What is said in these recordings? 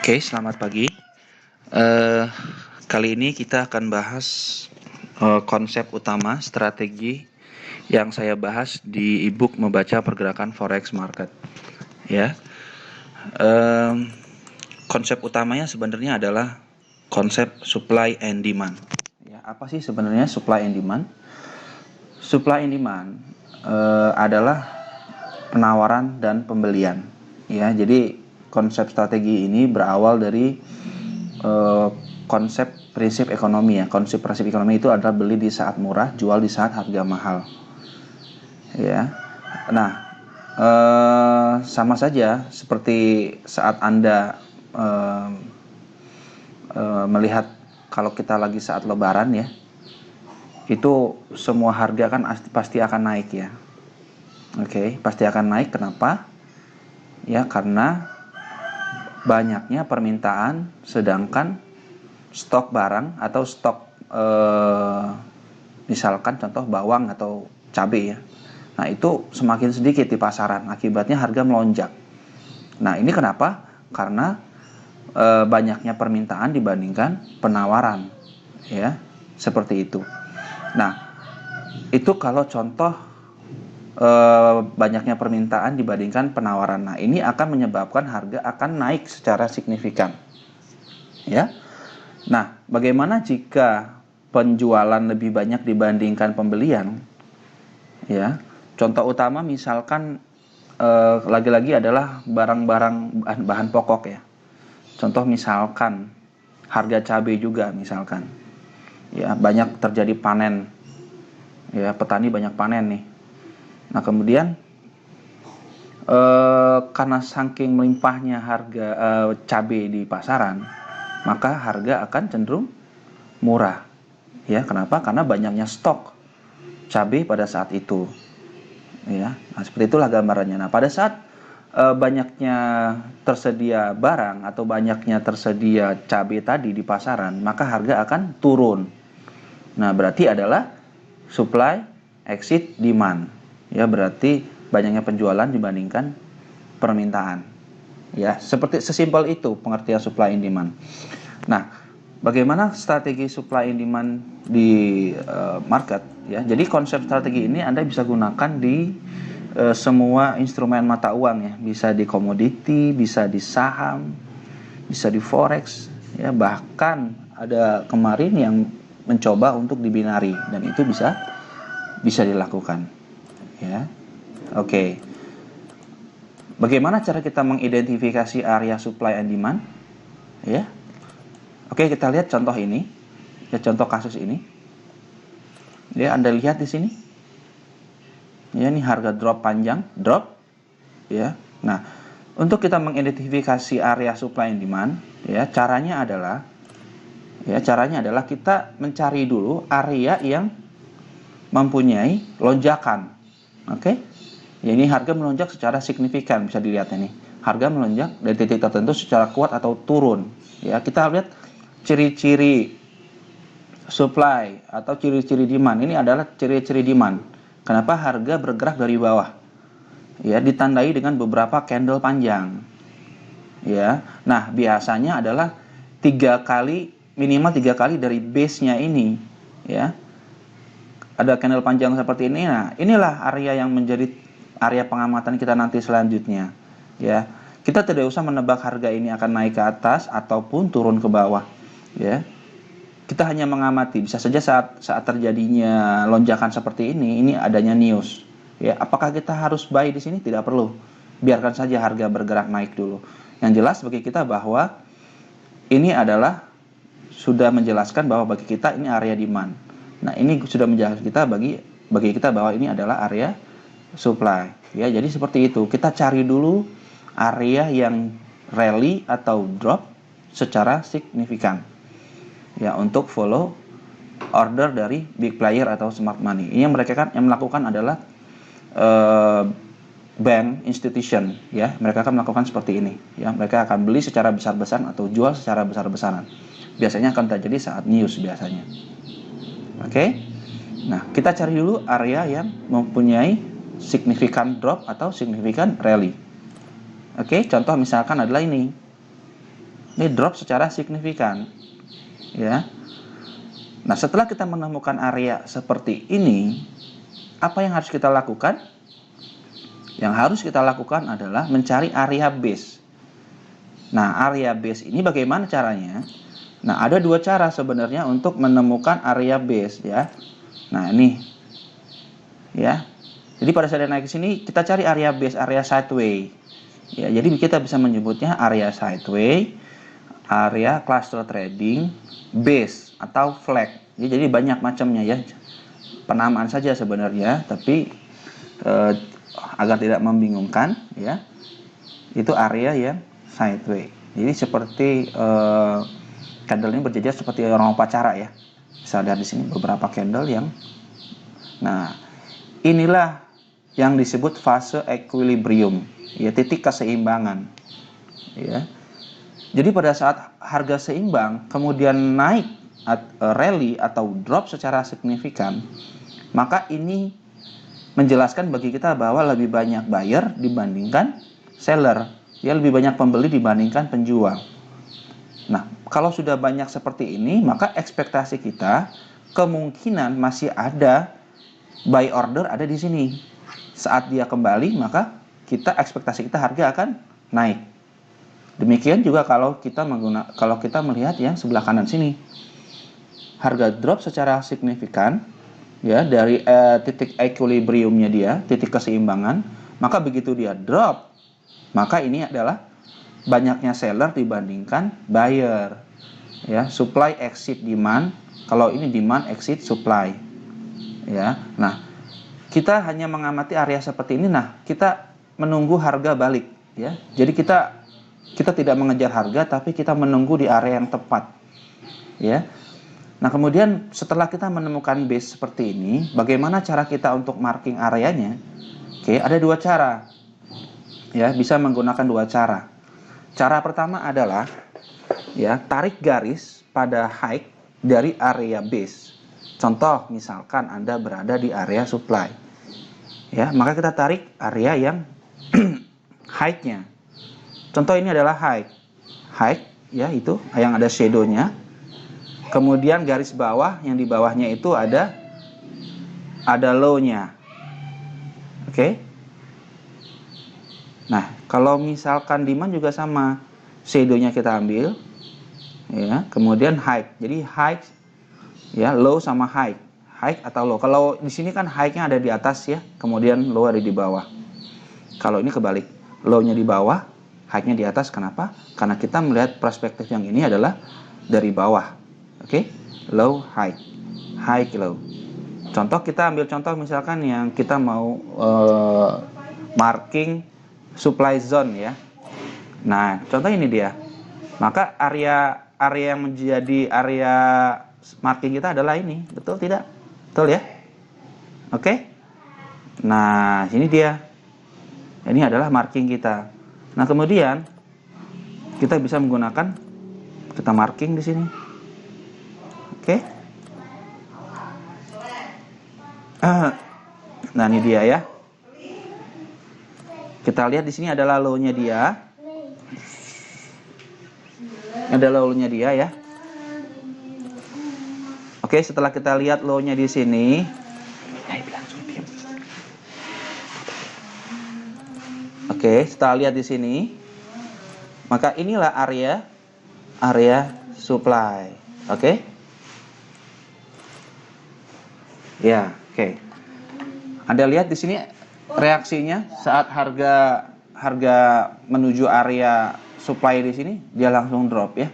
Oke, selamat pagi. Eh, Kali ini kita akan bahas konsep utama strategi yang saya bahas di ebook membaca pergerakan forex market. Ya, Em, konsep utamanya sebenarnya adalah konsep supply and demand. Ya, apa sih sebenarnya supply and demand? Supply and demand adalah penawaran dan pembelian. Ya, jadi konsep strategi ini berawal dari konsep prinsip ekonomi ya. Konsep prinsip ekonomi itu adalah beli di saat murah, jual di saat harga mahal. Ya. Nah, sama saja seperti saat Anda melihat kalau kita lagi saat lebaran ya. Itu semua harga kan pasti akan naik ya. Oke, pasti akan naik. Kenapa? Ya, karena banyaknya permintaan sedangkan stok barang atau stok misalkan contoh bawang atau cabai ya. Nah, itu semakin sedikit di pasaran, akibatnya harga melonjak. Nah, ini kenapa? Karena banyaknya permintaan dibandingkan penawaran ya. Seperti itu. Nah, itu kalau contoh banyaknya permintaan dibandingkan penawaran. Nah, ini akan menyebabkan harga akan naik secara signifikan. Ya. Nah, bagaimana jika penjualan lebih banyak dibandingkan pembelian? Ya, contoh utama misalkan lagi-lagi adalah barang-barang bahan pokok ya. Contoh misalkan harga cabai juga misalkan. Ya, banyak terjadi panen. Ya, petani banyak panen nih. Nah, kemudian karena saking melimpahnya harga cabai di pasaran, maka harga akan cenderung murah. Ya, kenapa? Karena banyaknya stok cabai pada saat itu. Ya, nah, seperti itulah gambarannya. Nah, pada saat banyaknya tersedia barang atau banyaknya tersedia cabai tadi di pasaran, maka harga akan turun. Nah, berarti adalah supply exceed demand. Ya, berarti banyaknya penjualan dibandingkan permintaan. Ya, seperti sesimpel itu pengertian supply and demand. Nah, bagaimana strategi supply and demand di market ya. Jadi konsep strategi ini Anda bisa gunakan di semua instrumen mata uang ya. Bisa di komoditi, bisa di saham, bisa di forex ya. Bahkan ada kemarin yang mencoba untuk di binary dan itu bisa dilakukan ya. Oke. Bagaimana cara kita mengidentifikasi area supply and demand? Ya. Oke, kita lihat contoh ini. Ya, contoh kasus ini. Ya, Anda lihat di sini. Ya, ini harga drop panjang, drop. Ya. Nah, untuk kita mengidentifikasi area supply and demand, ya, caranya adalah kita mencari dulu area yang mempunyai lonjakan. Oke? Ya, ini harga melonjak secara signifikan, bisa dilihat ini. Harga melonjak dari titik tertentu secara kuat atau turun. Ya, kita lihat ciri-ciri supply atau ciri-ciri demand. Ini adalah ciri-ciri demand. Kenapa harga bergerak dari bawah? Ya, ditandai dengan beberapa candle panjang. Ya. Nah, biasanya adalah minimal 3 kali dari base-nya ini, ya. Ada candle panjang seperti ini. Nah, inilah area yang menjadi area pengamatan kita nanti selanjutnya. Ya, kita tidak usah menebak harga ini akan naik ke atas ataupun turun ke bawah. Ya, kita hanya mengamati. Bisa saja saat terjadinya lonjakan seperti ini adanya news. Ya, apakah kita harus buy di sini? Tidak perlu. Biarkan saja harga bergerak naik dulu. Yang jelas bagi kita bahwa ini adalah sudah menjelaskan bahwa bagi kita ini area demand. Nah, ini sudah menjelaskan kita bagi kita bahwa ini adalah area supply. Ya, jadi seperti itu. Kita cari dulu area yang rally atau drop secara signifikan. Ya, untuk follow order dari big player atau smart money. Ini yang mereka yang melakukan adalah bank institution. Ya, mereka akan melakukan seperti ini. Ya, mereka akan beli secara besar-besaran atau jual secara besar-besaran. Biasanya akan terjadi saat news biasanya. Oke. Nah, kita cari dulu area yang mempunyai signifikan drop atau signifikan rally. Oke, contoh misalkan adalah ini. ini drop secara signifikan, ya. Nah, setelah kita menemukan area seperti ini, apa yang harus kita lakukan? Yang harus kita lakukan adalah mencari area base. Nah, area base ini bagaimana caranya? Nah, ada dua cara sebenarnya untuk menemukan area base, ya. Nah, ini, ya. Jadi pada saat naik ke sini, kita cari area base, area sideway. Ya, jadi kita bisa menyebutnya area sideway, area cluster trading, base atau flag. Jadi banyak macamnya, ya. Penamaan saja sebenarnya, tapi agar tidak membingungkan, ya. Itu area yang sideway. Jadi seperti candle ini berjejer seperti orang upacara, ya. Bisa lihat di sini beberapa candle yang, nah, inilah yang disebut fase equilibrium, ya, titik keseimbangan, ya. Jadi pada saat harga seimbang kemudian naik rally atau drop secara signifikan, maka ini menjelaskan bagi kita bahwa lebih banyak buyer dibandingkan seller, ya, lebih banyak pembeli dibandingkan penjual. Nah, kalau sudah banyak seperti ini, maka ekspektasi kita kemungkinan masih ada buy order ada di sini. Saat dia kembali, maka ekspektasi kita harga akan naik. Demikian juga kalau kita melihat yang sebelah kanan sini, harga drop secara signifikan, ya, dari titik equilibriumnya dia, titik keseimbangan, maka begitu dia drop, maka ini adalah banyaknya seller dibandingkan buyer, ya. Supply exceed demand, kalau ini demand exceed supply, ya. Nah, kita hanya mengamati area seperti ini. Nah, kita menunggu harga balik, ya. Jadi kita tidak mengejar harga, tapi kita menunggu di area yang tepat, ya. Nah, kemudian setelah kita menemukan base seperti ini, bagaimana cara kita untuk marking areanya? Oke, ada dua cara, ya, bisa menggunakan dua cara. Cara pertama adalah, ya, tarik garis pada high dari area base. Contoh, misalkan Anda berada di area supply, ya, maka kita tarik area yang high-nya. Contoh ini adalah high, ya, itu yang ada shadow-nya. Kemudian garis bawah, yang di bawahnya itu ada low-nya. Oke. Nah, kalau misalkan demand juga sama, shadow-nya kita ambil, ya, kemudian high. Jadi high, ya, low sama high atau low. Kalau di sini kan high-nya ada di atas, ya, kemudian low ada di bawah. Kalau ini kebalik, low-nya di bawah, high-nya di atas. Kenapa? Karena kita melihat perspektif yang ini adalah dari bawah. Oke, low high, high low. Contoh, kita ambil contoh misalkan yang kita mau marking supply zone, ya. Nah, contoh ini dia. Maka area yang menjadi area marking kita adalah ini, betul tidak? Betul, ya? Oke. Nah, ini dia. Ini adalah marking kita. Nah, kemudian kita bisa menggunakan, kita marking di sini. Oke. Nah, ini dia, ya. Kita lihat di sini adalah low-nya dia. Ada low-nya dia, ya. Oke, setelah kita lihat low-nya di sini, oke, setelah lihat di sini, maka inilah area supply. Oke? Ya, oke. Anda lihat di sini reaksinya saat harga menuju area supply di sini, dia langsung drop, ya.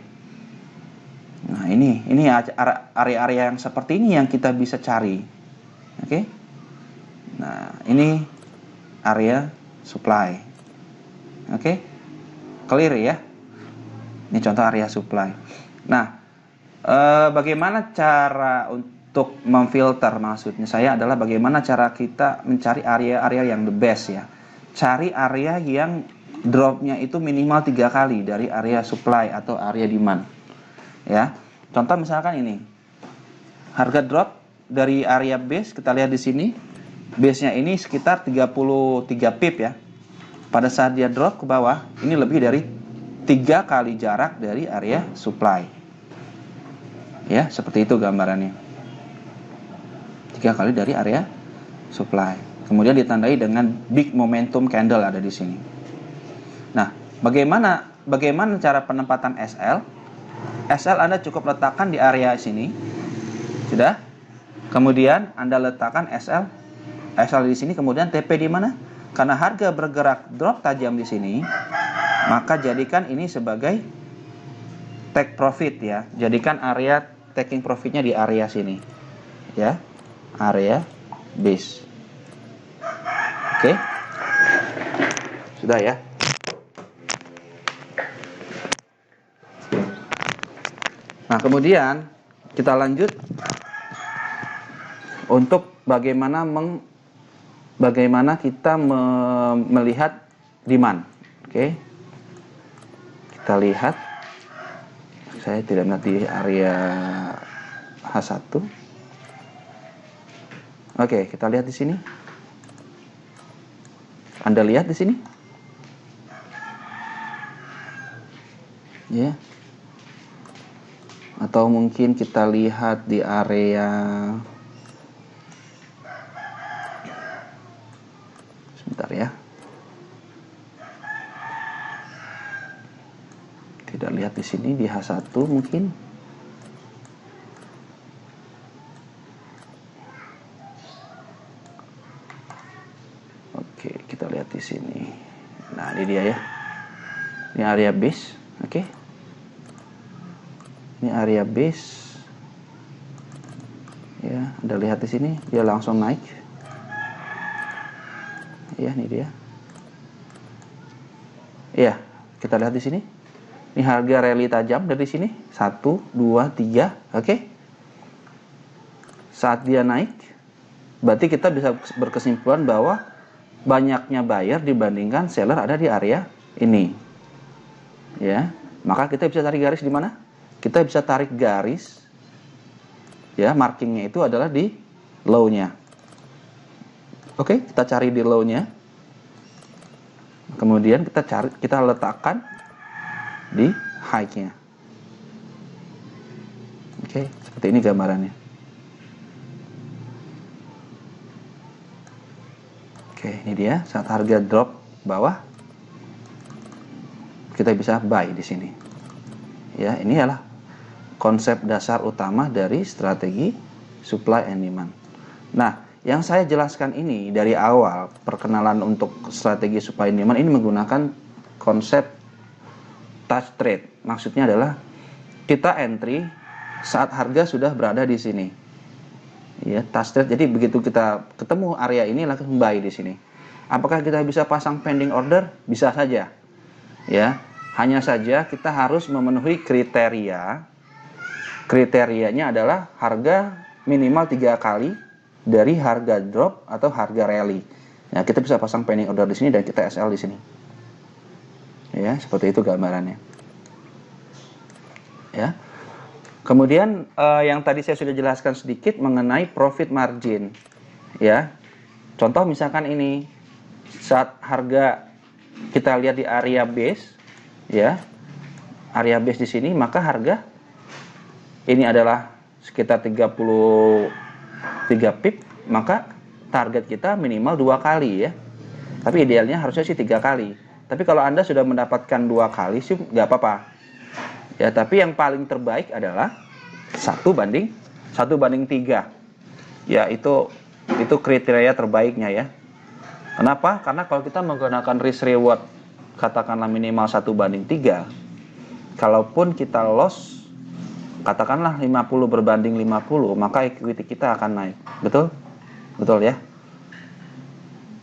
Nah, ini area-area yang seperti ini yang kita bisa cari. Oke. Nah, ini area supply. Oke. Clear, ya. Ini contoh area supply. Nah, bagaimana cara untuk memfilter, maksudnya saya adalah bagaimana cara kita mencari area-area yang the best, ya. Cari area yang dropnya itu minimal 3 kali dari area supply atau area demand, ya. Contoh misalkan ini, harga drop dari area base, kita lihat di sini, base-nya ini sekitar 33 pip, ya. Pada saat dia drop ke bawah, ini lebih dari 3 kali jarak dari area supply. Ya, seperti itu gambarannya. 3 kali dari area supply. Kemudian ditandai dengan big momentum candle ada di sini. Nah, bagaimana cara penempatan SL? SL Anda cukup letakkan di area sini. Sudah? Kemudian Anda letakkan SL di sini, kemudian TP di mana? Karena harga bergerak drop tajam di sini, maka jadikan ini sebagai take profit ya. Jadikan area taking profitnya di area sini. Ya. Area base. Oke. Sudah ya. Nah, kemudian kita lanjut untuk bagaimana kita melihat demand. Oke. Kita lihat. Saya tidak melihat di area H1. Oke, kita lihat di sini. Anda lihat di sini? Ya. Atau mungkin kita lihat di area, sebentar ya. Tidak lihat di sini di H1 mungkin. Oke, kita lihat di sini. Nah, ini dia ya. Ini area base, oke. Ini area base. Ya, Anda lihat di sini, dia langsung naik. Ya, ini dia. Ya, kita lihat di sini. Ini harga rally tajam dari sini. 1, 2, 3, oke. Saat dia naik, berarti kita bisa berkesimpulan bahwa banyaknya buyer dibandingkan seller ada di area ini. Ya, maka kita bisa tarik garis di mana? Kita bisa tarik garis, ya, markingnya itu adalah di low-nya. Oke, kita cari di low-nya. Kemudian kita letakkan di high-nya. Oke, seperti ini gambarannya. Oke, ini dia saat harga drop bawah, kita bisa buy di sini. Ya, ini adalah konsep dasar utama dari strategi supply and demand. Nah, yang saya jelaskan ini dari awal perkenalan untuk strategi supply and demand ini menggunakan konsep touch trade. Maksudnya adalah kita entry saat harga sudah berada di sini. Ya, touch trade. Jadi begitu kita ketemu area ini langsung buy di sini. Apakah kita bisa pasang pending order? Bisa saja. Ya, hanya saja kita harus memenuhi kriteria. Kriterianya adalah harga minimal 3 kali dari harga drop atau harga rally. Ya, kita bisa pasang pending order di sini dan kita SL di sini. Ya, seperti itu gambarannya. Ya. Kemudian yang tadi saya sudah jelaskan sedikit mengenai profit margin. Ya. Contoh misalkan ini saat harga kita lihat di area base, ya. Area base di sini, maka harga ini adalah sekitar 33 pip, maka target kita minimal 2 kali ya. Tapi idealnya harusnya sih 3 kali. Tapi kalau Anda sudah mendapatkan 2 kali sih nggak apa-apa. Ya, tapi yang paling terbaik adalah 1 banding 3. Ya, itu kriteria terbaiknya ya. Kenapa? Karena kalau kita menggunakan risk reward katakanlah minimal 1/3, kalaupun kita loss katakanlah 50 berbanding 50, maka equity kita akan naik. Betul? Betul ya?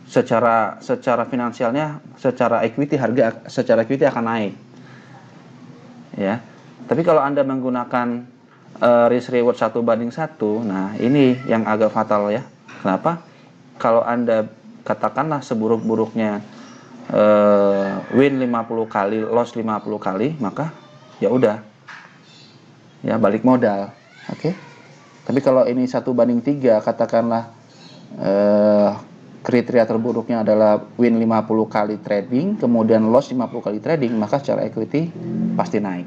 Secara finansialnya, secara equity akan naik. Ya. Tapi kalau Anda menggunakan risk reward 1/1, nah ini yang agak fatal ya. Kenapa? Kalau Anda katakanlah seburuk-buruknya win 50 kali, loss 50 kali, maka ya udah. Ya, balik modal. Oke. Tapi kalau ini 1/3 katakanlah kriteria terburuknya adalah win 50 kali trading, kemudian loss 50 kali trading, maka secara equity pasti naik.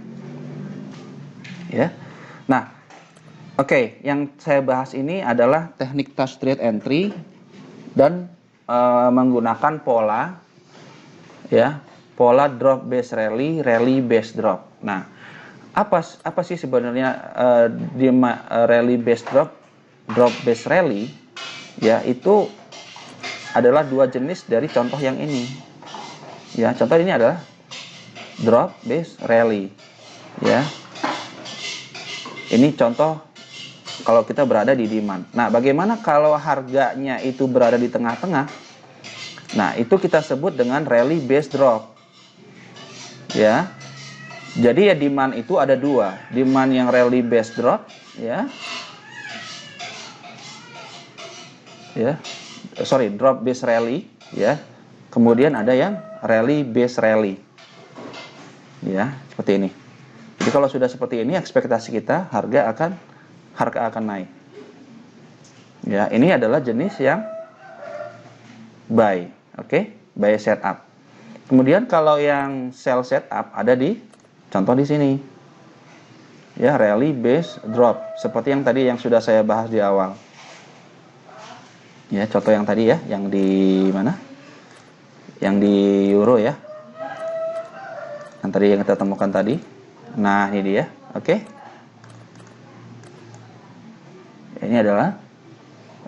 Ya. Nah, oke, yang saya bahas ini adalah teknik touch trade entry dan menggunakan pola, ya, pola drop base rally, rally base drop. Nah, apa sih sebenarnya di rally base drop base rally? Ya, itu adalah dua jenis dari contoh yang ini. Ya, contoh ini adalah drop base rally. Ya, ini contoh kalau kita berada di demand. Nah, bagaimana kalau harganya itu berada di tengah-tengah? Nah, itu kita sebut dengan rally base drop. Ya. Jadi ya demand itu ada dua. Demand yang rally base drop, ya. Ya. Sorry, drop base rally, ya. Kemudian ada yang rally base rally. Ya, seperti ini. Jadi kalau sudah seperti ini, ekspektasi kita harga akan naik. Ya, ini adalah jenis yang buy, oke? Buy setup. Kemudian kalau yang sell setup ada di contoh di sini. Ya, rally base drop, seperti yang tadi yang sudah saya bahas di awal. Ya, contoh yang tadi ya, yang di mana? Yang di euro ya. Yang tadi yang kita temukan tadi. Nah, ini dia, oke? Ini adalah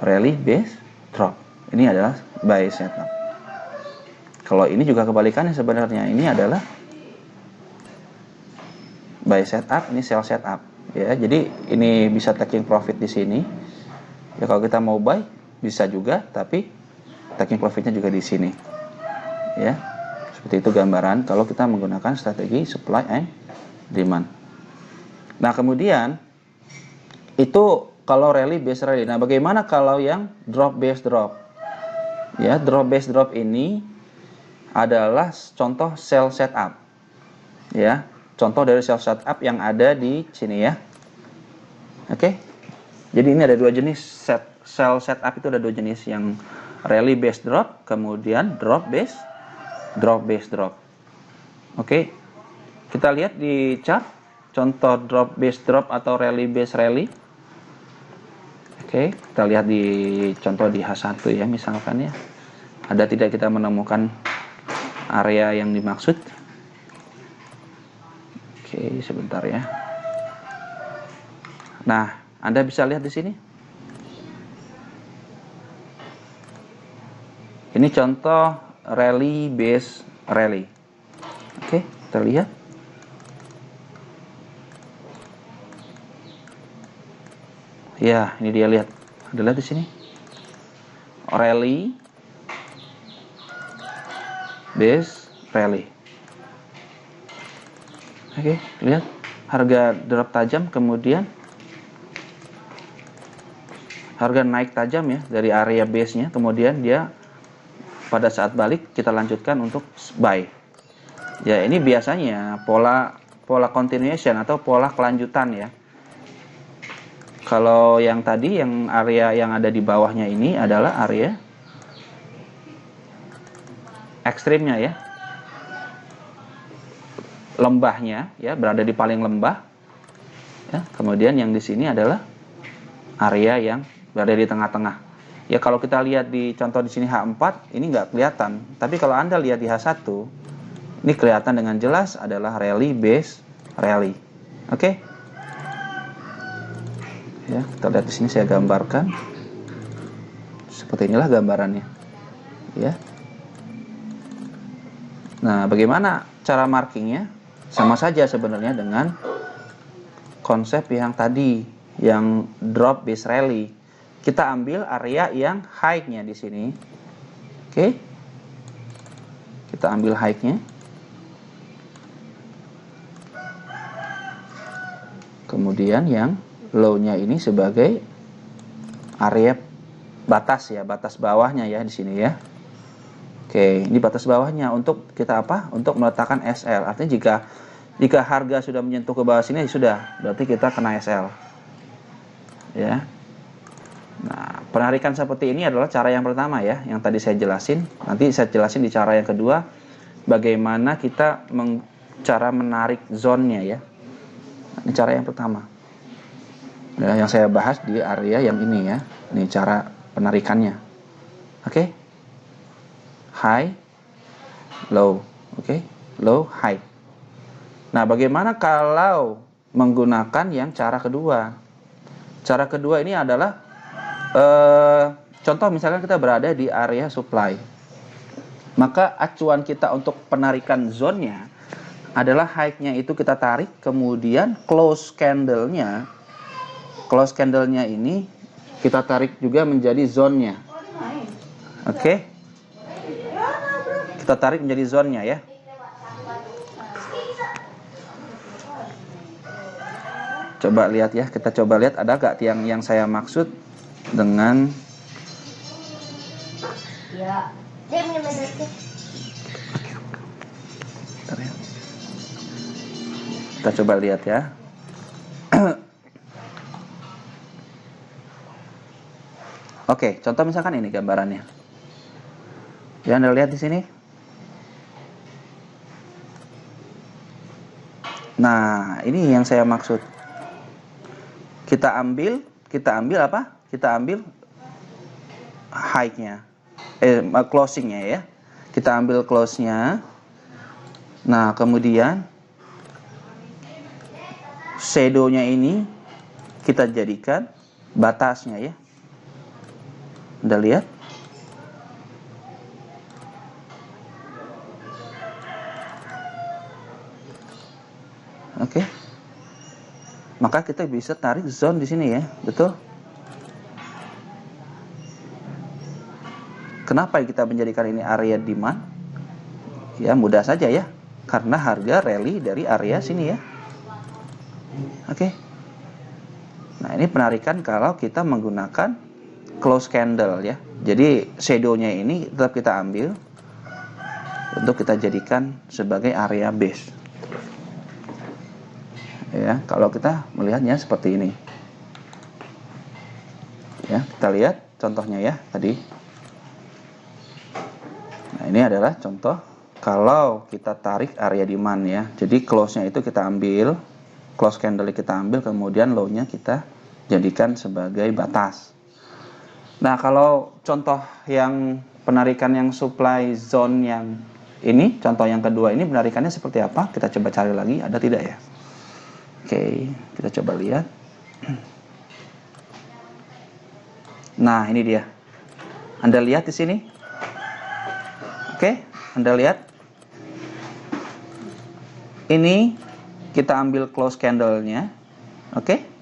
rally base drop. Ini adalah buy setup. Kalau ini juga kebalikannya sebenarnya. Ini adalah buy setup, ini sell setup. Ya, jadi ini bisa taking profit di sini. Ya, kalau kita mau buy bisa juga, tapi taking profitnya juga di sini. Ya, seperti itu gambaran kalau kita menggunakan strategi supply and demand. Nah, kemudian itu kalau rally base rally. Nah, bagaimana kalau yang drop base drop? Ya, drop base drop ini adalah contoh sell setup. Ya, contoh dari sell setup yang ada di sini ya. Oke. Jadi ini ada dua jenis sell setup, itu ada dua jenis, yang rally base drop, kemudian drop base drop. Oke. Kita lihat di chart contoh drop base drop atau rally base rally. Oke, kita lihat di contoh di H1 ya, misalkan ya. Ada tidak kita menemukan area yang dimaksud? Oke, sebentar ya. Nah, Anda bisa lihat di sini. Ini contoh rally base rally. Oke, kita lihat. Ya, ini dia, lihat. Ada di sini. Rally base rally. Oke, lihat. Harga drop tajam, kemudian harga naik tajam ya dari area base-nya, kemudian dia pada saat balik kita lanjutkan untuk buy. Ya, ini biasanya pola continuation atau pola kelanjutan ya. Kalau yang tadi, yang area yang ada di bawahnya ini adalah area ekstrimnya ya, lembahnya ya, berada di paling lembah ya. Kemudian yang di sini adalah area yang berada di tengah-tengah ya. Kalau kita lihat di contoh di sini H4 ini nggak kelihatan, tapi kalau Anda lihat di H1 ini kelihatan dengan jelas adalah rally base rally. Oke. Ya, kita lihat di sini saya gambarkan. Seperti inilah gambarannya. Ya. Nah, bagaimana cara markingnya? Sama saja sebenarnya dengan konsep yang tadi, yang drop base rally. Kita ambil area yang high-nya di sini. Oke. Kita ambil high-nya. Kemudian yang low-nya ini sebagai area batas ya, batas bawahnya ya di sini ya. Oke, ini batas bawahnya untuk kita apa? Untuk meletakkan SL. Artinya jika harga sudah menyentuh ke bawah sini sudah, berarti kita kena SL. Ya. Nah, Penarikan seperti ini adalah cara yang pertama ya, yang tadi saya jelasin. Nanti saya jelasin di cara yang kedua, bagaimana kita cara menarik zone-nya ya. Ini cara yang pertama. Nah, yang saya bahas di area yang ini ya. Ini cara penarikannya. Oke? High, low. Oke? Low, high. Nah, bagaimana kalau menggunakan yang cara kedua? Cara kedua ini adalah contoh misalkan kita berada di area supply. Maka acuan kita untuk penarikan zone-nya adalah high-nya itu kita tarik, kemudian close candle-nya ini kita tarik juga menjadi zone-nya. Oke? Kita tarik menjadi zone-nya ya. Coba lihat ya, kita coba lihat ada gak yang saya maksud dengan ya. Kita coba lihat ya. Oke, contoh misalkan ini gambarannya. Ya, Anda lihat di sini. Nah, ini yang saya maksud. Kita ambil apa? Kita ambil high-nya. Closing-nya ya. Kita ambil close-nya. Nah, kemudian shadow-nya ini kita jadikan batasnya ya. Anda lihat? Oke. Maka kita bisa tarik zone di sini ya, betul? Kenapa kita menjadikan ini area demand? Ya, mudah saja ya. Karena harga rally dari area sini ya. Oke. Nah, ini penarikan kalau kita menggunakan close candle ya. Jadi shadow-nya ini tetap kita ambil untuk kita jadikan sebagai area base. Ya, kalau kita melihatnya seperti ini. Ya, kita lihat contohnya ya tadi. Nah, ini adalah contoh kalau kita tarik area demand ya. Jadi close-nya itu kita ambil, close candle kita ambil, kemudian low-nya kita jadikan sebagai batas. Nah, kalau contoh yang penarikan yang supply zone yang ini, contoh yang kedua ini penarikannya seperti apa? Kita coba cari lagi, ada tidak ya? Oke, kita coba lihat. Nah, ini dia. Anda lihat di sini? Oke, Anda lihat. Ini kita ambil close candle-nya. Oke.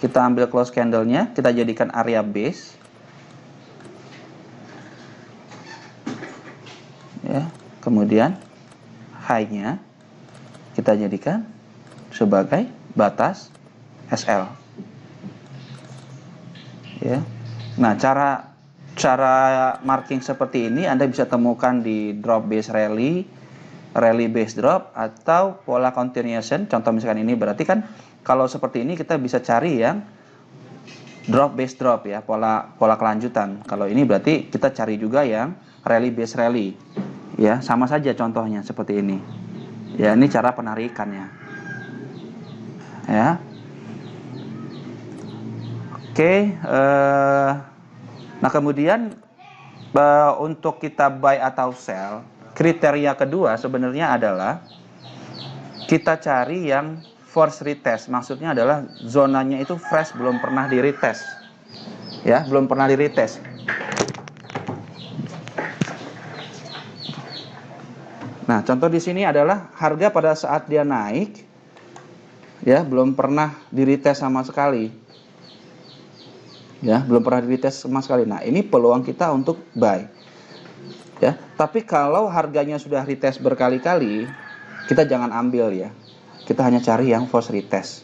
Kita ambil close candle-nya, kita jadikan area base. Ya, kemudian high-nya kita jadikan sebagai batas SL. Ya. Nah, cara marking seperti ini Anda bisa temukan di drop base rally base drop atau pola continuation. Contoh misalkan ini berarti kan kalau seperti ini kita bisa cari yang drop base drop ya, pola kelanjutan. Kalau ini berarti kita cari juga yang rally base rally. Ya, sama saja contohnya seperti ini. Ya, ini cara penarikannya. Ya. Oke, nah kemudian untuk kita buy atau sell, kriteria kedua sebenarnya adalah kita cari yang force retest. Maksudnya adalah zonanya itu fresh, belum pernah di retest. Ya, belum pernah di retest. Nah, contoh di sini adalah harga pada saat dia naik ya, belum pernah di retest sama sekali. Ya, belum pernah di retest sama sekali. Nah, ini peluang kita untuk buy. Ya, tapi kalau harganya sudah retest berkali-kali, kita jangan ambil ya. Kita hanya cari yang force retest.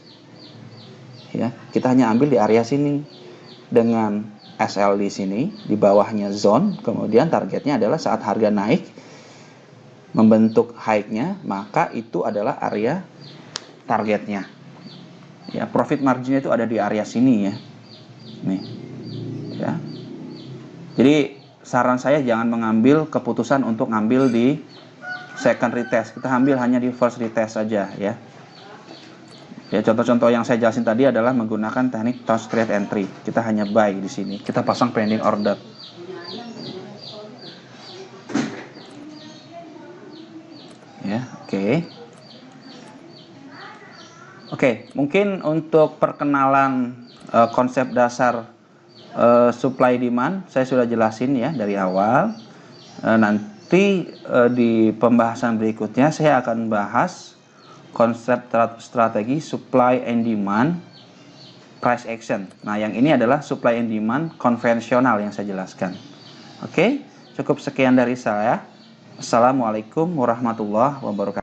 Ya, kita hanya ambil di area sini dengan SL di sini, di bawahnya zone, kemudian targetnya adalah saat harga naik membentuk high-nya, maka itu adalah area targetnya. Ya, profit marginnya itu ada di area sini ya. Nih. ya. Jadi saran saya jangan mengambil keputusan untuk ngambil di second retest. Kita ambil hanya di first retest saja ya. Ya, contoh-contoh yang saya jelasin tadi adalah menggunakan teknik touch trade entry. Kita hanya buy di sini. Kita pasang pending order. Ya, oke. Oke, mungkin untuk perkenalan konsep dasar supply demand saya sudah jelasin ya dari awal. Nanti di pembahasan berikutnya saya akan bahas konsep strategi supply and demand price action. Nah, yang ini adalah supply and demand konvensional yang saya jelaskan. Oke, cukup sekian dari saya. Assalamualaikum warahmatullahi wabarakatuh.